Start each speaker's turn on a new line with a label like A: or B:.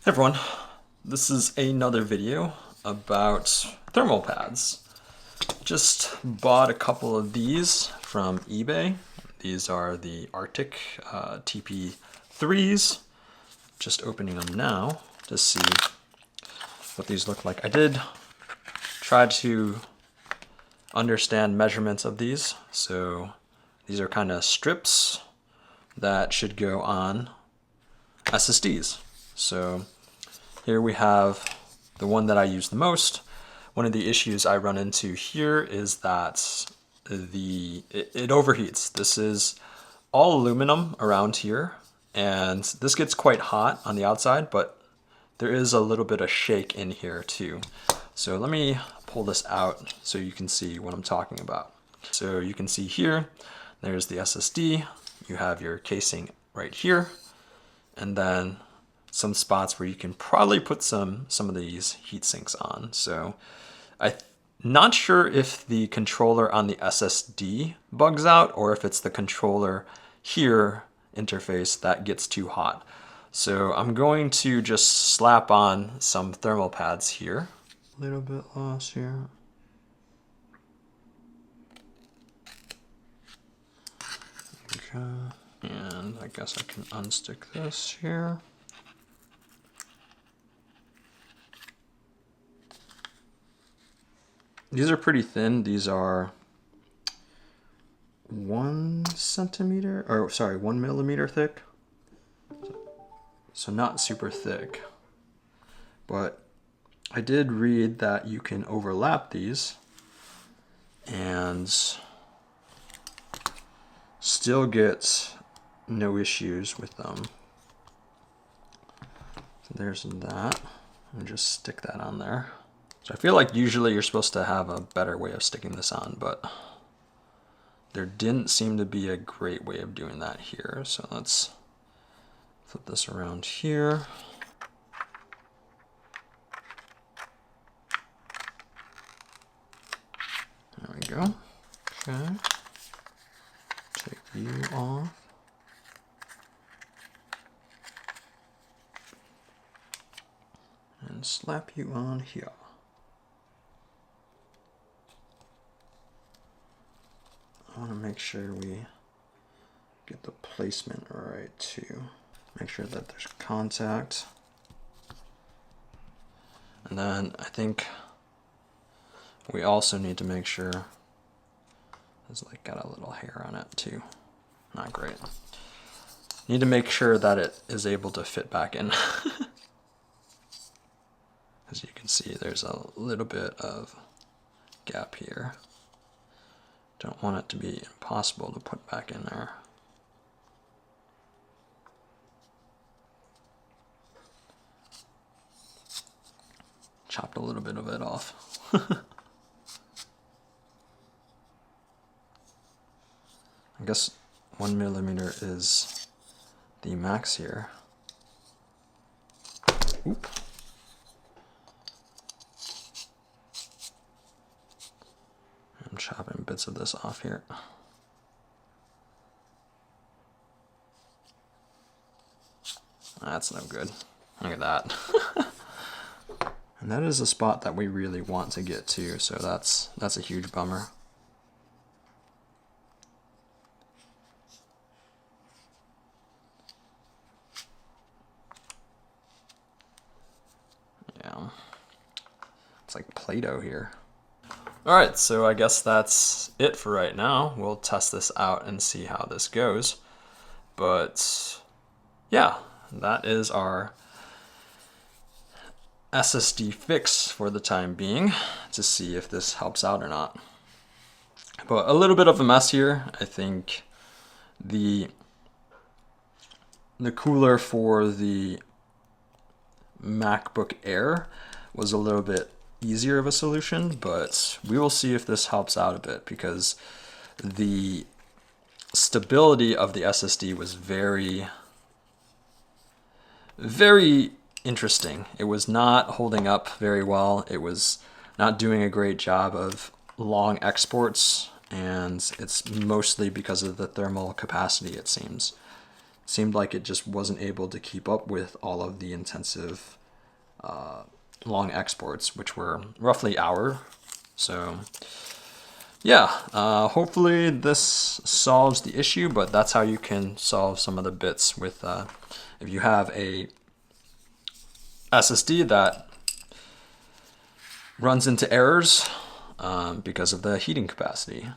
A: Hey everyone, this is another video about thermal pads. Just bought a couple of these from eBay. These are the Arctic TP3s. Just opening them now to see what these look like. I did try to understand measurements of these. So these are kind of strips that should go on SSDs. So here we have the one that I use the most. One of the issues I run into here is that it overheats. This is all aluminum around here, and this gets quite hot on the outside, but there is a little bit of shake in here too. So let me pull this out so you can see what I'm talking about. So you can see here, there's the SSD. You have your casing right here, and then some spots where you can probably put some of these heat sinks on. So I'm not sure if the controller on the SSD bugs out or if it's the controller here interface that gets too hot. So I'm going to just slap on some thermal pads here. A little bit lost here. Okay. And I guess I can unstick this here. These are pretty thin. These are 1 centimeter, or sorry, 1 millimeter thick. So not super thick. But I did read that you can overlap these and still get no issues with them. So there's that. And just stick that on there. So I feel like usually you're supposed to have a better way of sticking this on, but there didn't seem to be a great way of doing that here. So let's flip this around here. There we go. Okay. Take you off. And slap you on here. I want to make sure we get the placement right too. Make sure that there's contact. And then I think we also need to make sure it's like got a little hair on it too. Not great. Need to make sure that it is able to fit back in. As you can see, there's a little bit of gap here. Don't want it to be impossible to put back in there. Chopped a little bit of it off. I guess 1 millimeter is the max here. Oop. I'm chopping bits of this off here. That's no good. Look at that. And that is a spot that we really want to get to, so that's a huge bummer. Yeah. It's like Play-Doh here. Alright, so I guess that's it for right now. We'll test this out and see how this goes. But yeah, that is our SSD fix for the time being, to see if this helps out or not. But a little bit of a mess here. I think the cooler for the MacBook Air was a little bit easier of a solution, but we will see if this helps out a bit, because the stability of the SSD was very interesting. It was not holding up very well. It was not doing a great job of long exports, and it's mostly because of the thermal capacity, it seems. seemed like it just wasn't able to keep up with all of the intensive long exports, which were roughly hour. So yeah, hopefully this solves the issue, but that's how you can solve some of the bits with if you have a SSD that runs into errors because of the heating capacity.